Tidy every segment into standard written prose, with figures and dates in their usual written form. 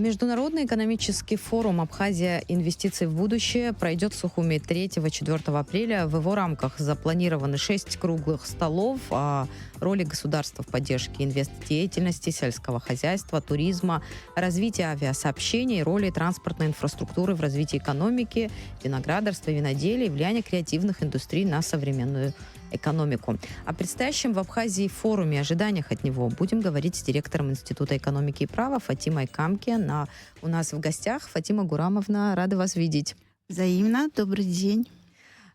Международный экономический форум «Абхазия. Инвестиции в будущее» пройдет в Сухуми 3-4 апреля. В его рамках запланированы 6 круглых столов о роли государства в поддержке инвестдеятельности, сельского хозяйства, туризма, развития авиасообщений, роли транспортной инфраструктуры в развитии экономики, виноградарства, виноделия и влияния креативных индустрий на современную экономику. О предстоящем в Абхазии форуме, ожиданиях от него будем говорить с директором Института экономики и права Фатимой Камке. У нас в гостях Фатима Гурамовна. Рада вас видеть. Взаимно. Добрый день.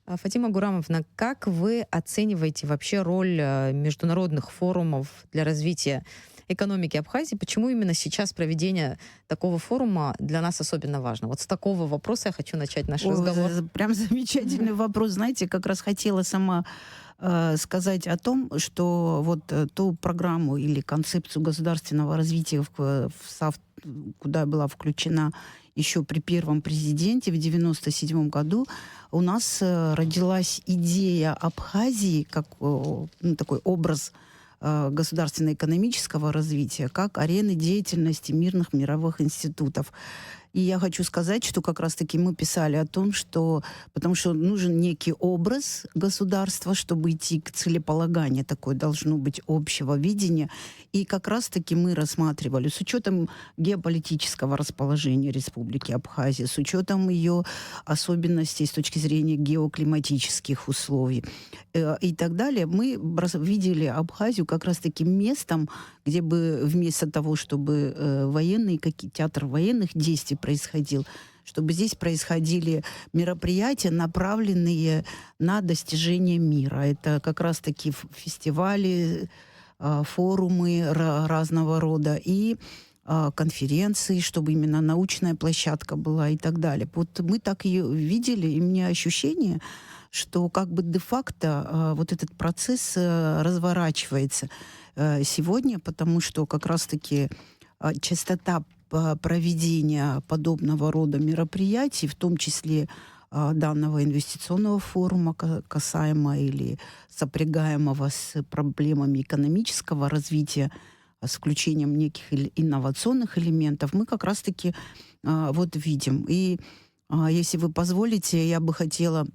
Фатима Гурамовна, как вы оцениваете вообще роль международных форумов для развития экономики Абхазии? Почему именно сейчас проведение такого форума для нас особенно важно? Вот с такого вопроса я хочу начать наш разговор. Прям замечательный вопрос. Знаете, как раз хотела сама сказать о том, что вот ту программу или концепцию государственного развития, куда была включена еще при первом президенте в 1997 году, у нас родилась идея Абхазии как такой образ государственно-экономического развития, как арены деятельности мирных мировых институтов. И я хочу сказать, что как раз-таки мы писали о том, что потому что нужен некий образ государства, чтобы идти к целеполаганию, такое должно быть общего видения. И как раз-таки мы рассматривали с учетом геополитического расположения Республики Абхазия, с учетом ее особенностей с точки зрения геоклиматических условий и так далее, мы видели Абхазию как раз-таки местом, где бы вместо того, чтобы театр военных действий происходил, чтобы здесь происходили мероприятия, направленные на достижение мира. Это как раз-таки фестивали, форумы разного рода и конференции, чтобы именно научная площадка была и так далее. Вот мы так ее видели, и у меня ощущение, что как бы де-факто вот этот процесс разворачивается сегодня, потому что как раз-таки частота проведения подобного рода мероприятий, в том числе данного инвестиционного форума, касаемо или сопрягаемого с проблемами экономического развития, с включением неких инновационных элементов, мы как раз-таки вот видим. И если вы позволите, я бы хотела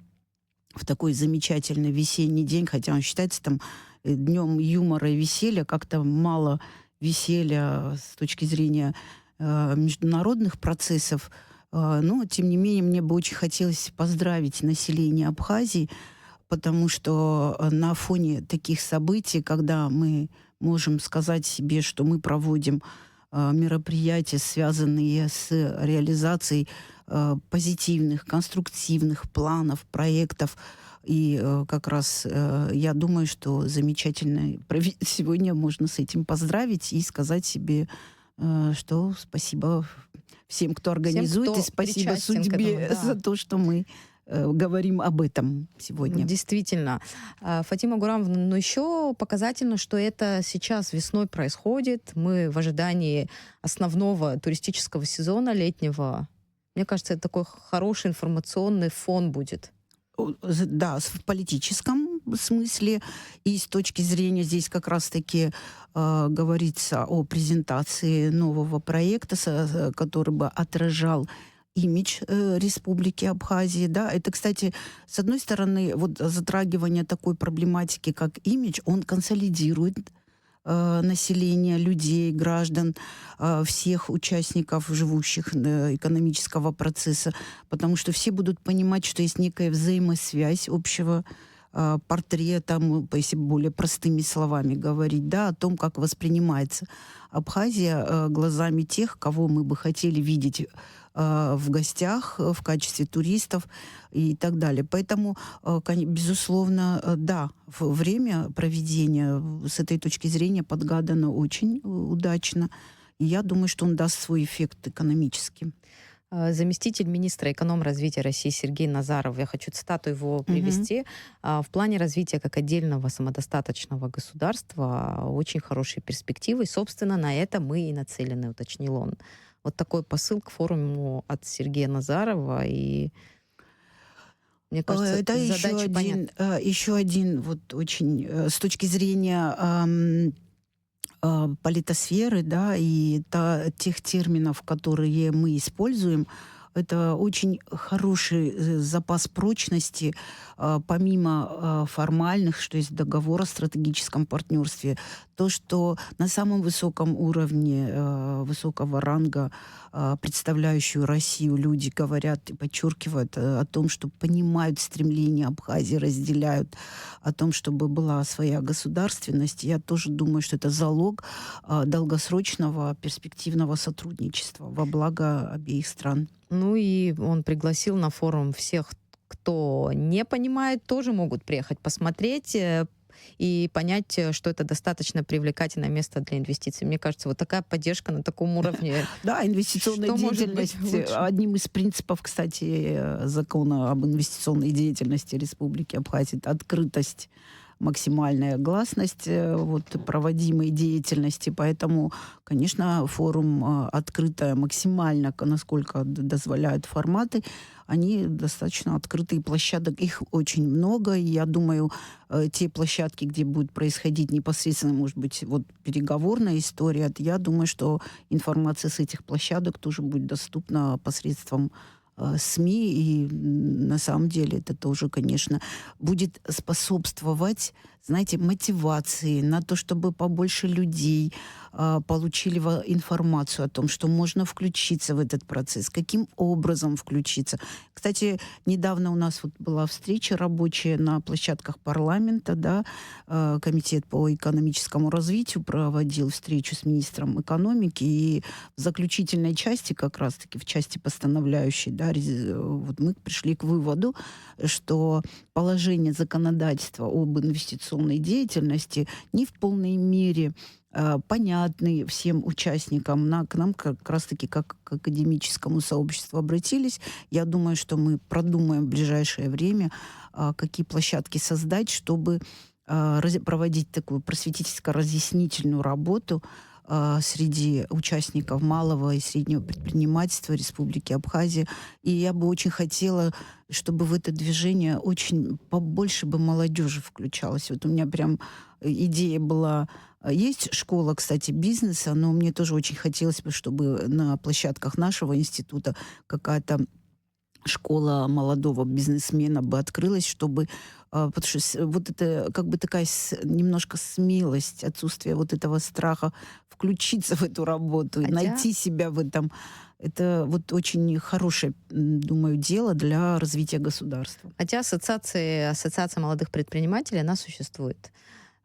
в такой замечательный весенний день, хотя он считается там днем юмора и веселья, как-то мало веселья с точки зрения международных процессов, но, тем не менее, мне бы очень хотелось поздравить население Абхазии, потому что на фоне таких событий, когда мы можем сказать себе, что мы проводим мероприятия, связанные с реализацией позитивных, конструктивных планов, проектов. И как раз я думаю, что замечательно сегодня можно с этим поздравить и сказать себе, что спасибо всем, кто организует, и спасибо судьбе за то, что мы говорим об этом сегодня. Действительно. Фатима Гурамовна, но еще показательно, что это сейчас весной происходит. Мы в ожидании основного туристического сезона летнего. Мне кажется, это такой хороший информационный фон будет. Да, в политическом смысле. И с точки зрения здесь как раз-таки говорится о презентации нового проекта, который бы отражал имидж Республики Абхазии, да, это, кстати, с одной стороны, вот затрагивание такой проблематики, как имидж, он консолидирует население, людей, граждан, всех участников, живущих экономического процесса, потому что все будут понимать, что есть некая взаимосвязь общего портрета, если более простыми словами говорить, да, о том, как воспринимается Абхазия глазами тех, кого мы бы хотели видеть в гостях, в качестве туристов и так далее. Поэтому, безусловно, да, время проведения с этой точки зрения подгадано очень удачно. И я думаю, что он даст свой эффект экономический. Заместитель министра экономразвития России Сергей Назаров, я хочу цитату его привести, в плане развития как отдельного самодостаточного государства очень хорошие перспективы. И, собственно, на это мы и нацелены, уточнил он. Вот такой посыл к форуму от Сергея Назарова. И мне кажется, это еще один вот очень с точки зрения политосферы, да, и тех терминов, которые мы используем, это очень хороший запас прочности, помимо формальных, что есть договор о стратегическом партнерстве, то, что на самом высоком уровне, высокого ранга, представляющую Россию, люди говорят и подчеркивают о том, что понимают стремление Абхазии, разделяют, о том, чтобы была своя государственность. Я тоже думаю, что это залог долгосрочного перспективного сотрудничества во благо обеих стран. Ну и он пригласил на форум всех, кто не понимает, тоже могут приехать посмотреть и понять, что это достаточно привлекательное место для инвестиций. Мне кажется, вот такая поддержка на таком уровне. Да, инвестиционная Что может быть деятельность. лучше? Одним из принципов, кстати, закона об инвестиционной деятельности Республики Абхазия — это открытость, максимальная гласность вот, проводимой деятельности. Поэтому, конечно, форум открытая максимально, насколько дозволяют форматы. Они достаточно открытые, площадок их очень много. И я думаю, те площадки, где будет происходить непосредственно, может быть, вот переговорная история, я думаю, что информация с этих площадок тоже будет доступна посредством СМИ, и на самом деле это тоже, конечно, будет способствовать, знаете, мотивации на то, чтобы побольше людей получили информацию о том, что можно включиться в этот процесс, каким образом включиться. Кстати, недавно у нас вот была встреча рабочая на площадках парламента, да, Комитет по экономическому развитию проводил встречу с министром экономики, и в заключительной части, как раз-таки в части постановляющей, да, вот мы пришли к выводу, что положение законодательства об инвестиционной деятельности не в полной мере понятны всем участникам. К нам как раз-таки как к академическому сообществу обратились. Я думаю, что мы продумаем в ближайшее время, какие площадки создать, чтобы проводить такую просветительско-разъяснительную работу среди участников малого и среднего предпринимательства Республики Абхазия. И я бы очень хотела, чтобы в это движение очень побольше бы молодежи включалось. Вот у меня прям идея была. Есть школа, кстати, бизнеса, но мне тоже очень хотелось бы, чтобы на площадках нашего института какая-то школа молодого бизнесмена бы открылась, чтобы потому что вот это как бы такая немножко смелость, отсутствие вот этого страха включиться в эту работу, и Хотя, найти себя в этом. Это вот очень хорошее, думаю, дело для развития государства. хотя ассоциация молодых предпринимателей, она существует.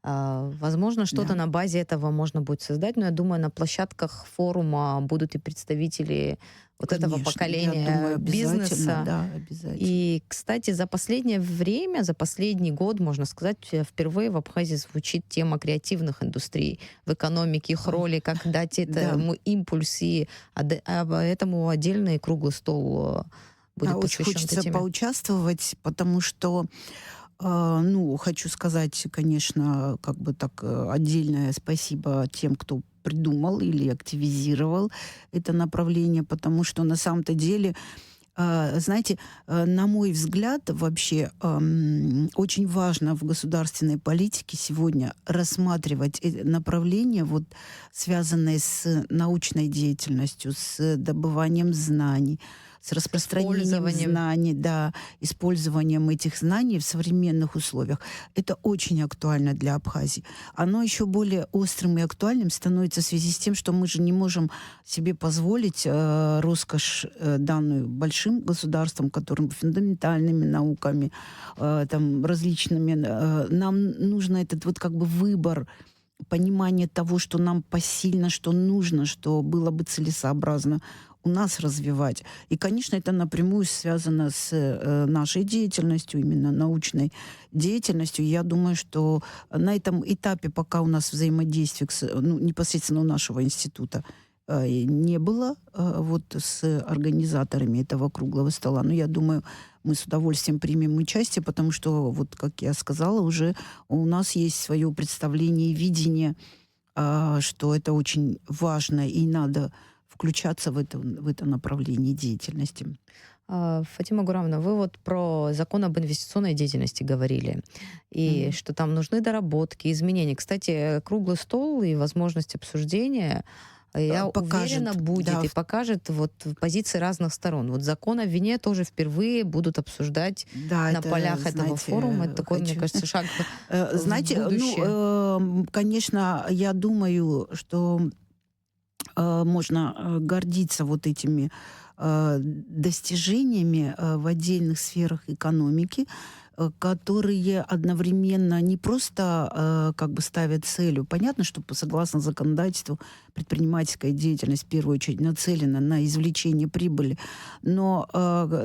Возможно, что-то Да. на базе этого можно будет создать, но я думаю, на площадках форума будут и представители вот этого Конечно, я поколения думаю, обязательно, бизнеса. да, обязательно. И, кстати, за последнее время, за последний год, можно сказать, впервые в Абхазии звучит тема креативных индустрий в экономике, их роли, как дать этому импульс, и этому отдельный круглый стол будет Очень посвящен хочется этой теме. поучаствовать, потому что ну, хочу сказать, конечно, как бы так отдельное спасибо тем, кто придумал или активизировал это направление, потому что на самом-то деле, знаете, на мой взгляд, вообще очень важно в государственной политике сегодня рассматривать направления, вот, связанные с научной деятельностью, с добыванием знаний, с распространением Использованием. знаний, да, использованием этих знаний в современных условиях. Это очень актуально для Абхазии. Оно еще более острым и актуальным становится в связи с тем, что мы же не можем себе позволить роскошь, данную большим государствам, которым фундаментальными науками, там, различными. Нам нужно этот вот как бы выбор, понимание того, что нам посильно, что нужно, что было бы целесообразно у нас развивать. И, конечно, это напрямую связано с нашей деятельностью, именно научной деятельностью. Я думаю, что на этом этапе, пока у нас взаимодействие непосредственно у нашего института не было вот с организаторами этого круглого стола, но я думаю, мы с удовольствием примем участие, потому что, вот как я сказала, уже у нас есть свое представление и видение, что это очень важно и надо включаться в это направление деятельности. Фатима Гурамовна, вы вот про закон об инвестиционной деятельности говорили, и Мгм. что там нужны доработки, изменения. Кстати, круглый стол и возможность обсуждения, я уверена, Покажет, будет да, и покажет вот позиции разных сторон. Вот закон о вине тоже впервые будут обсуждать да, на это, полях этого форума. Это знаете, такой, мне хочу. кажется, шаг в Знаете, ну, будущее. конечно, я думаю, что можно гордиться вот этими достижениями в отдельных сферах экономики, которые одновременно не просто как бы ставят целью. Понятно, что согласно законодательству предпринимательская деятельность в первую очередь нацелена на извлечение прибыли. Но,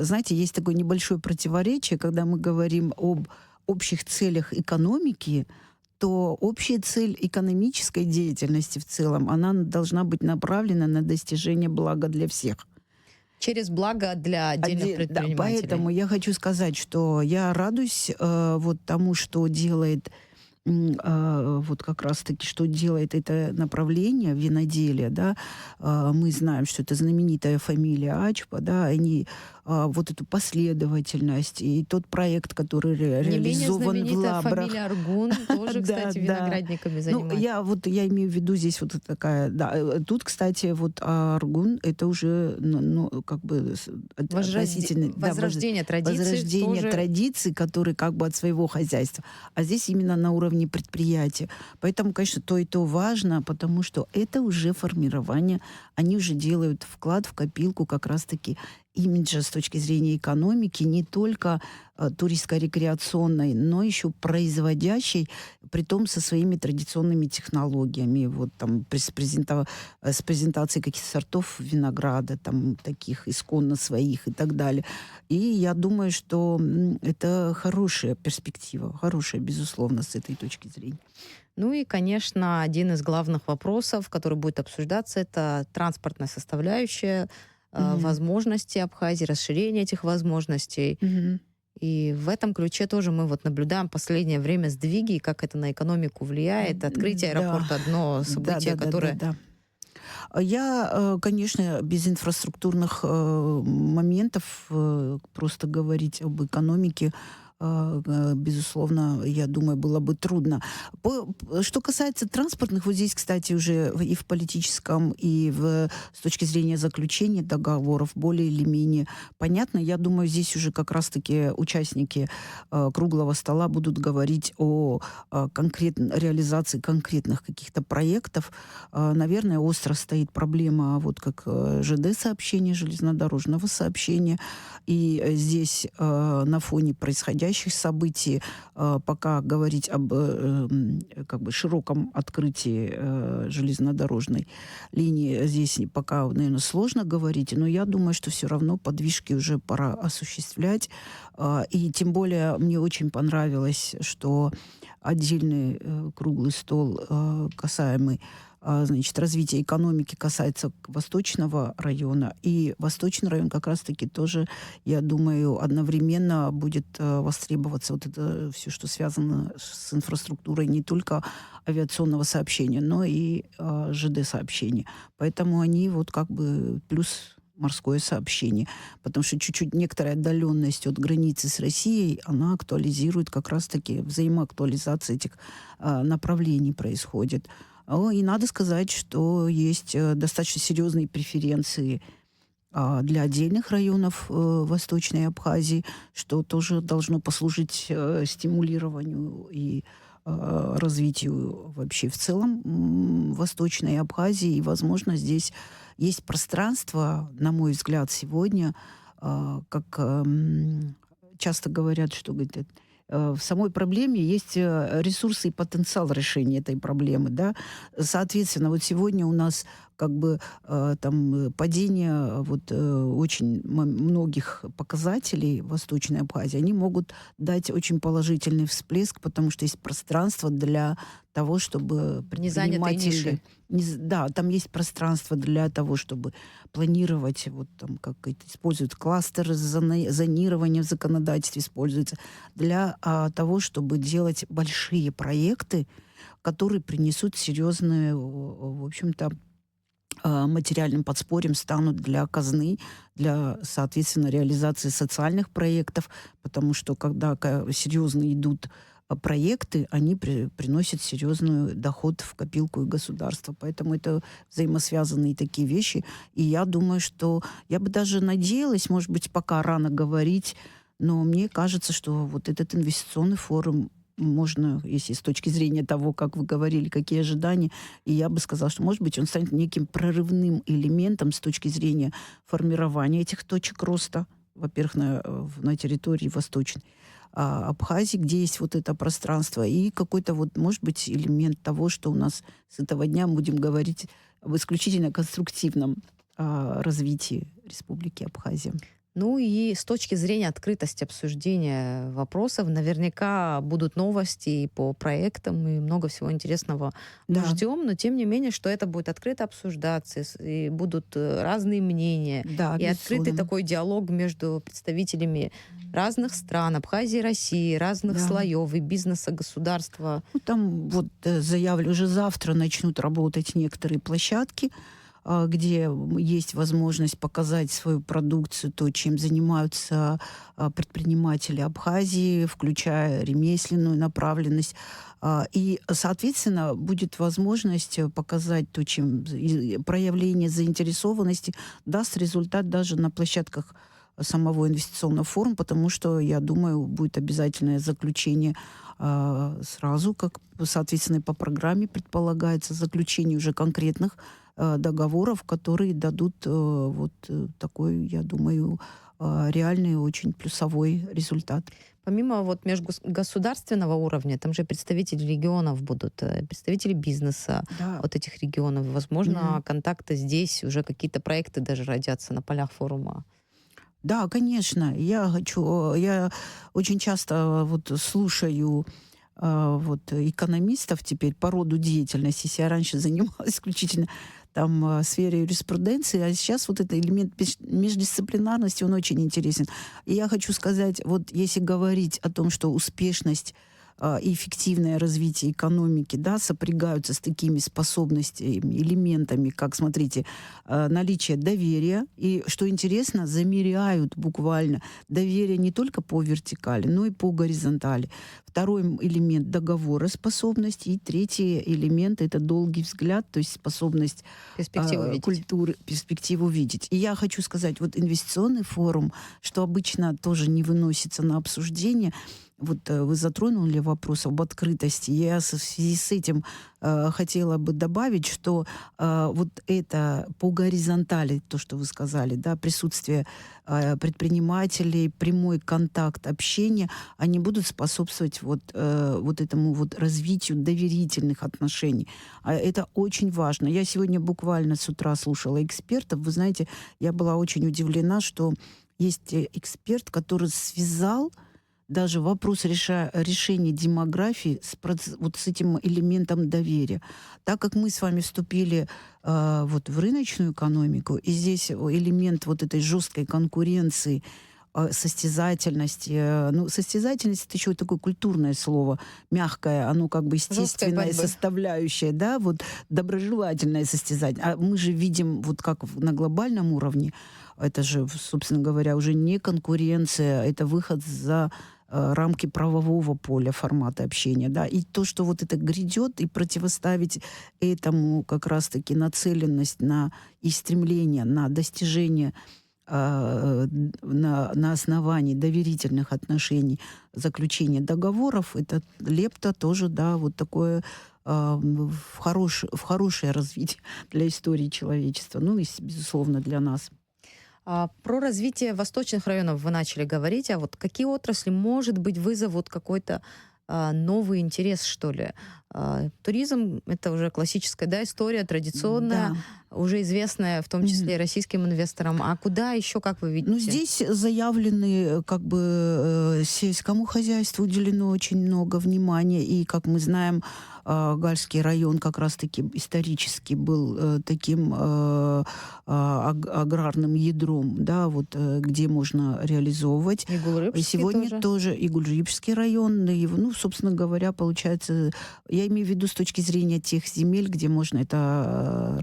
знаете, есть такое небольшое противоречие, когда мы говорим об общих целях экономики, то общая цель экономической деятельности в целом, она должна быть направлена на достижение блага для всех. Через благо для отдельных Да, предпринимателей. поэтому я хочу сказать, что я радуюсь вот тому, что делает вот как раз-таки, что делает это направление виноделия, да. Мы знаем, что это знаменитая фамилия Ачпа, да, они вот эту последовательность и тот проект, который Не менее реализован в знаменитая Лабрах. фамилия Аргун тоже, Да, кстати, да. виноградниками Ну, занимается. я имею в виду здесь вот такая, да. Тут, кстати, вот Аргун — это уже, ну, как бы относительно, да, Возрождение традиций возрождение тоже. традиций, которые как бы от своего хозяйства. А здесь именно на уровне предприятия. Поэтому, конечно, то и то важно, потому что это уже формирование, они уже делают вклад в копилку как раз-таки имиджа с точки зрения экономики, не только туристско-рекреационной, но еще производящей, притом со своими традиционными технологиями. Вот там с презентацией каких-то сортов винограда, там таких исконно своих и так далее. И я думаю, что это хорошая перспектива, хорошая, безусловно, с этой точки зрения. Ну и, конечно, один из главных вопросов, который будет обсуждаться, это транспортная составляющая, Мгм. возможности Абхазии, расширение этих возможностей. Мгм. И в этом ключе тоже мы вот наблюдаем последнее время сдвиги, и как это на экономику влияет. Открытие Да, аэропорта — одно да, событие, да, да, да, которое... да. Я, конечно, без инфраструктурных моментов просто говорить об экономике, безусловно, я думаю, было бы трудно. Что касается транспортных, вот здесь, кстати, уже и в политическом, и с точки зрения заключения договоров более или менее понятно. Я думаю, здесь уже как раз-таки участники круглого стола будут говорить о реализации конкретных каких-то проектов. Наверное, остро стоит проблема вот как ЖД-сообщения, железнодорожного сообщения. И здесь на фоне происходящих событий пока говорить об как бы широком открытии железнодорожной линии здесь пока, наверное, сложно говорить, но я думаю, что все равно подвижки уже пора осуществлять. И тем более мне очень понравилось, что отдельный круглый стол, касаемый значит, развития экономики, касается Восточного района. И Восточный район как раз-таки тоже, я думаю, одновременно будет востребоваться вот это все, что связано с инфраструктурой не только авиационного сообщения, но и ЖД-сообщения. Поэтому они вот как бы плюс морское сообщение. Потому что чуть-чуть некоторая отдаленность от границы с Россией, она актуализирует как раз-таки взаимоактуализация этих направлений происходит. И надо сказать, что есть достаточно серьезные преференции для отдельных районов Восточной Абхазии, что тоже должно послужить стимулированию и развитию вообще в целом Восточной Абхазии. И, возможно, здесь есть пространство, на мой взгляд, сегодня, как часто говорят, что говорит, в самой проблеме есть ресурсы и потенциал решения этой проблемы, да. Соответственно, вот сегодня у нас как бы падение вот очень многих показателей в Восточной Абхазии, они могут дать очень положительный всплеск, потому что есть пространство для того, чтобы Незанятые ниши. предприниматели... Да, там есть пространство для того, чтобы планировать, вот там как это используют кластеры, зонирование в законодательстве используется, для того, чтобы делать большие проекты, которые принесут серьезные, в общем-то, материальным подспорьем станут для казны, для, соответственно, реализации социальных проектов, потому что когда серьезно идут проекты, они приносят серьезный доход в копилку и государства. Поэтому это взаимосвязанные такие вещи. И я думаю, что я бы даже надеялась, может быть, пока рано говорить, но мне кажется, что вот этот инвестиционный форум можно, если с точки зрения того, как вы говорили, какие ожидания, и я бы сказала, что, может быть, он станет неким прорывным элементом с точки зрения формирования этих точек роста, во-первых, на территории Восточной Абхазии, где есть вот это пространство, и какой-то вот, может быть, элемент того, что у нас с этого дня будем говорить об исключительно конструктивном развитии Республики Абхазия. Ну и с точки зрения открытости обсуждения вопросов, наверняка будут новости и по проектам, и много всего интересного мы Да, ждем, но тем не менее, что это будет открыто обсуждаться, и будут разные мнения, да, и открытый безусловно. такой диалог между представителями разных стран, Абхазии, России, разных Да. слоев и бизнеса, государства. Ну, там вот заявлю, уже завтра начнут работать некоторые площадки, где есть возможность показать свою продукцию, то, чем занимаются предприниматели Абхазии, включая ремесленную направленность. И, соответственно, будет возможность показать то, чем проявление заинтересованности даст результат даже на площадках самого инвестиционного форума, потому что, я думаю, будет обязательное заключение сразу, как, соответственно, и по программе предполагается, заключение уже конкретных договоров, которые дадут такой, я думаю, реальный, очень плюсовой результат. Помимо вот межгосударственного уровня, там же представители регионов будут, представители бизнеса Да. вот этих регионов. Возможно, Мгм. контакты здесь, уже какие-то проекты даже родятся на полях форума. Да, конечно. Я очень часто вот слушаю экономистов теперь по роду деятельности. Если я раньше занималась исключительно там сфере юриспруденции, а сейчас вот этот элемент междисциплинарности, он очень интересен. И я хочу сказать, вот если говорить о том, что успешность и эффективное развитие экономики, да, сопрягаются с такими способностями, элементами, как, смотрите, наличие доверия. И, что интересно, замеряют буквально доверие не только по вертикали, но и по горизонтали. Второй элемент — договороспособность. И третий элемент — это долгий взгляд, то есть способность Перспективу видеть. культуры, перспективу видеть. И я хочу сказать, вот инвестиционный форум, что обычно тоже не выносится на обсуждение, вот вы затронули вопрос об открытости. Я в связи с этим хотела бы добавить, что вот это по горизонтали, то, что вы сказали, да, присутствие предпринимателей, прямой контакт, общение, они будут способствовать вот этому вот развитию доверительных отношений. Это очень важно. Я сегодня буквально с утра слушала экспертов. Вы знаете, я была очень удивлена, что есть эксперт, который связал даже вопрос решения демографии вот с этим элементом доверия. Так как мы с вами вступили вот в рыночную экономику, и здесь элемент вот этой жесткой конкуренции, состязательности. Ну, состязательность — это еще такое культурное слово, мягкое, оно как бы Жесткой естественная борьбы. составляющая, да, вот доброжелательное состязание. А мы же видим, вот как на глобальном уровне, это же, собственно говоря, уже не конкуренция, это выход за рамки правового поля, формата общения, да, и то, что вот это грядет, и противоставить этому как раз-таки нацеленность и стремление на достижение на основании доверительных отношений, заключения договоров, это лепта тоже, да, вот такое в хорошее развитие для истории человечества, ну и, безусловно, для нас. Про развитие восточных районов вы начали говорить, а вот какие отрасли, может быть, вызовут какой-то новый интерес, что ли? Туризм — это уже классическая, да, история, традиционная, Да. уже известная, в том числе и российским инвесторам. А куда еще, как вы видите? Ну, здесь заявлены, как бы, сельскому хозяйству уделено очень много внимания. И, как мы знаем, Гальский район как раз-таки исторически был таким аграрным ядром, да, вот, где можно реализовывать. И И сегодня тоже. тоже и Гульжипский район, и, ну, собственно говоря, получается, я Я имею в виду с точки зрения тех земель, где можно это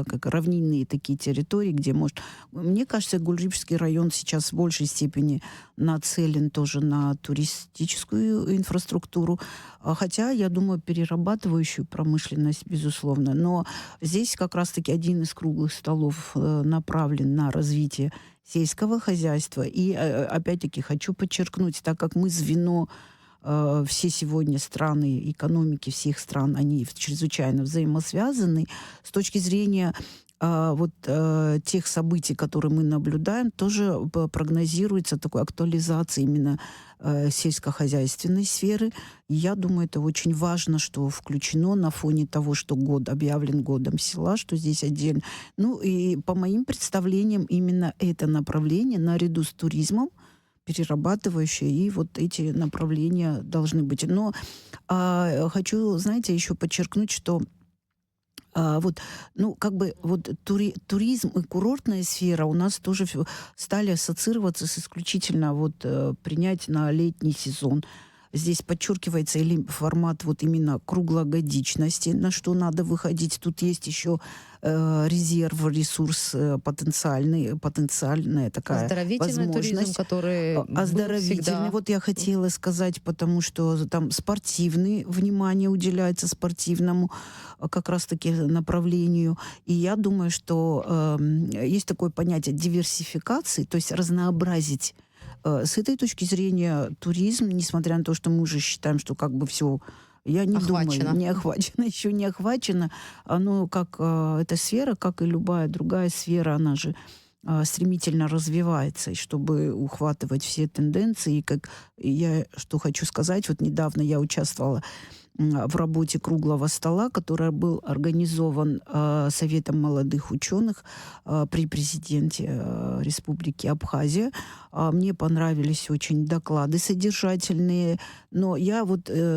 как равнинные такие территории, где можно... Мне кажется, Гульрипский район сейчас в большей степени нацелен тоже на туристическую инфраструктуру, хотя, я думаю, перерабатывающую промышленность, безусловно. Но здесь как раз-таки один из круглых столов направлен на развитие сельского хозяйства. И, опять-таки, хочу подчеркнуть, так как мы звено, все сегодня страны, экономики всех стран, они чрезвычайно взаимосвязаны, с точки зрения тех событий, которые мы наблюдаем, тоже прогнозируется такой актуализация именно сельскохозяйственной сферы. И я думаю, это очень важно, что включено на фоне того, что год объявлен годом села, что здесь отдельно. Ну и по моим представлениям, именно это направление наряду с туризмом, перерабатывающие, и вот эти направления должны быть. Но хочу, знаете, еще подчеркнуть, что туризм и курортная сфера у нас тоже стали ассоциироваться с исключительно принять на летний сезон. Здесь подчеркивается формат именно круглогодичности, на что надо выходить. Тут есть еще резерв, ресурс потенциальная такая оздоровительный возможность. туризм, который Оздоровительный. всегда... Вот я хотела сказать, потому что там спортивный, внимание уделяется спортивному как раз-таки направлению. И я думаю, что есть такое понятие диверсификации, то есть разнообразить. С этой точки зрения туризм, несмотря на то, что мы уже считаем, что как бы все, я не думаю, не охвачено, еще не охвачено, оно как эта сфера, как и любая другая сфера, она же стремительно развивается, и чтобы ухватывать все тенденции, что хочу сказать, недавно я участвовала в работе круглого стола, который был организован Советом молодых ученых при президенте Республики Абхазия. Мне понравились очень доклады содержательные, но я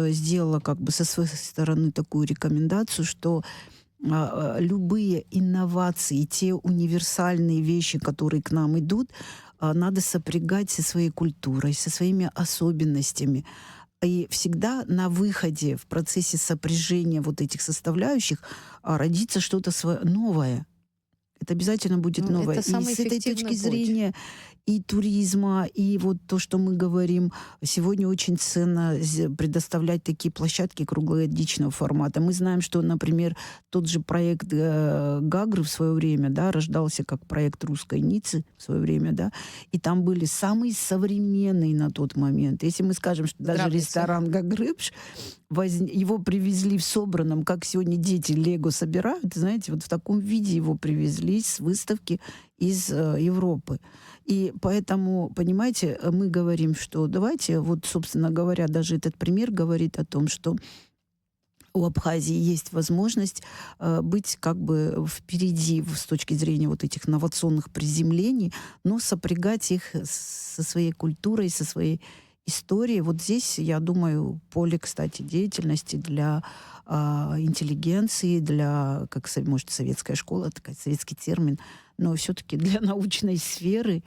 сделала со своей стороны такую рекомендацию, что любые инновации, те универсальные вещи, которые к нам идут, надо сопрягать со своей культурой, со своими особенностями. И всегда на выходе, в процессе сопряжения этих составляющих, родится что-то новое. Это обязательно будет новое. Это самый и с этой точки путь. зрения и туризма, и то, что мы говорим, сегодня очень ценно предоставлять такие площадки круглогодичного формата. Мы знаем, что, например, тот же проект Гагры в свое время, рождался как проект русской Ниццы в свое время, и там были самые современные на тот момент. Если мы скажем, что даже ресторан Гагрыпш, его привезли в собранном, как сегодня дети Лего собирают, знаете, в таком виде его привезли с выставки из Европы. И поэтому, понимаете, мы говорим, что давайте, собственно говоря, даже этот пример говорит о том, что у Абхазии есть возможность быть впереди с точки зрения этих инновационных приземлений, но сопрягать их со своей культурой, со своей историей. Здесь, я думаю, поле, кстати, деятельности для интеллигенции, для, может, советская школа, такой советский термин, но все-таки для научной сферы,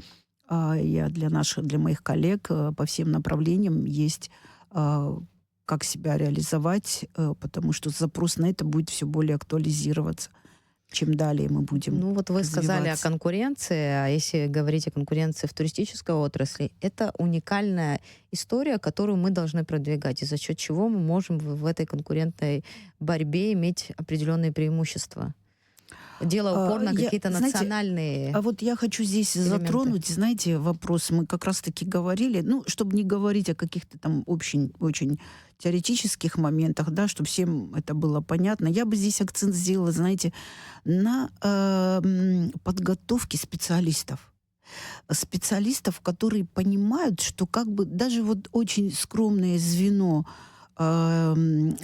для моих коллег по всем направлениям есть как себя реализовать, потому что запрос на это будет все более актуализироваться. Чем далее мы будем вы сказали о конкуренции, а если говорить о конкуренции в туристической отрасли, это уникальная история, которую мы должны продвигать, и за счет чего мы можем в этой конкурентной борьбе иметь определенные преимущества. Делая упор на какие-то национальные... Я хочу здесь затронуть, знаете, вопрос. Мы как раз-таки говорили, чтобы не говорить о каких-то там очень теоретических моментах, чтобы всем это было понятно. Я бы здесь акцент сделала, знаете, на подготовке специалистов. Специалистов, которые понимают, что даже очень скромное звено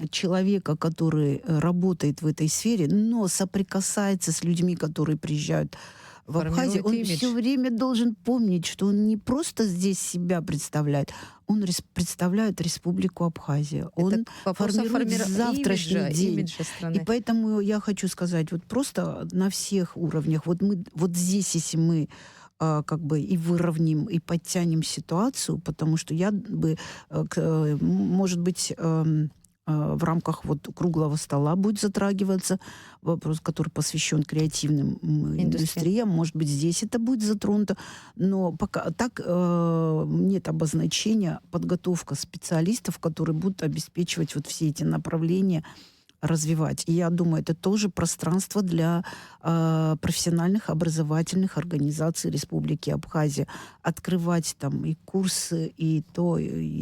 человека, который работает в этой сфере, но соприкасается с людьми, которые приезжают в Абхазию, он все время должен помнить, что он не просто здесь себя представляет, он представляет Республику Абхазия. Он формирует завтрашний день. И поэтому я хочу сказать, просто на всех уровнях, мы здесь, если мы и выровним, и подтянем ситуацию, потому что я бы, может быть, в рамках вот круглого стола будет затрагиваться вопрос, который посвящен креативным индустриям. Может быть, здесь это будет затронуто, но пока так нет обозначения подготовка специалистов, которые будут обеспечивать вот все эти направления, развивать. И я думаю, это тоже пространство для профессиональных образовательных организаций Республики Абхазия. Открывать там и курсы, и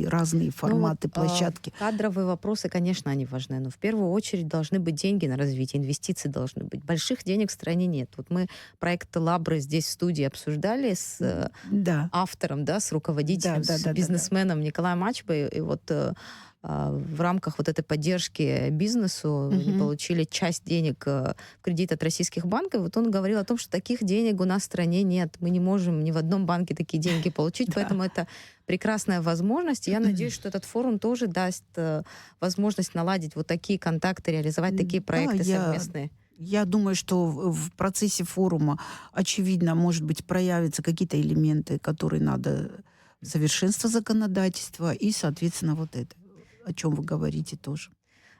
разные форматы, площадки. Кадровые вопросы, конечно, они важны, но в первую очередь должны быть деньги на развитие, инвестиции должны быть. Больших денег в стране нет. Вот мы проект «Лабры» здесь в студии обсуждали с автором, да, с руководителем, с бизнесменом Николаем Ачбой, и вот в рамках вот этой поддержки бизнесу они получили часть денег в кредит от российских банков. Вот он говорил о том, что таких денег у нас в стране нет. Мы не можем ни в одном банке такие деньги получить, поэтому это прекрасная возможность. Я надеюсь, что этот форум тоже даст возможность наладить вот такие контакты, реализовать такие проекты совместные. Я думаю, что в процессе форума, очевидно, может быть, проявятся какие-то элементы, которые надо совершенствовать законодательства, и, соответственно, вот это, о чем вы говорите тоже.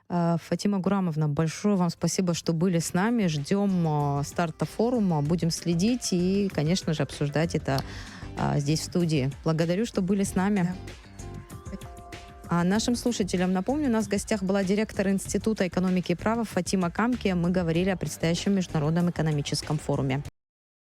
Фатима Гурамовна, большое вам спасибо, что были с нами. Ждем старта форума, будем следить и, конечно же, обсуждать это здесь, в студии. Благодарю, что были с нами. Да. А нашим слушателям напомню, у нас в гостях была директор Института экономики и права Фатима Камки. Мы говорили о предстоящем Международном экономическом форуме.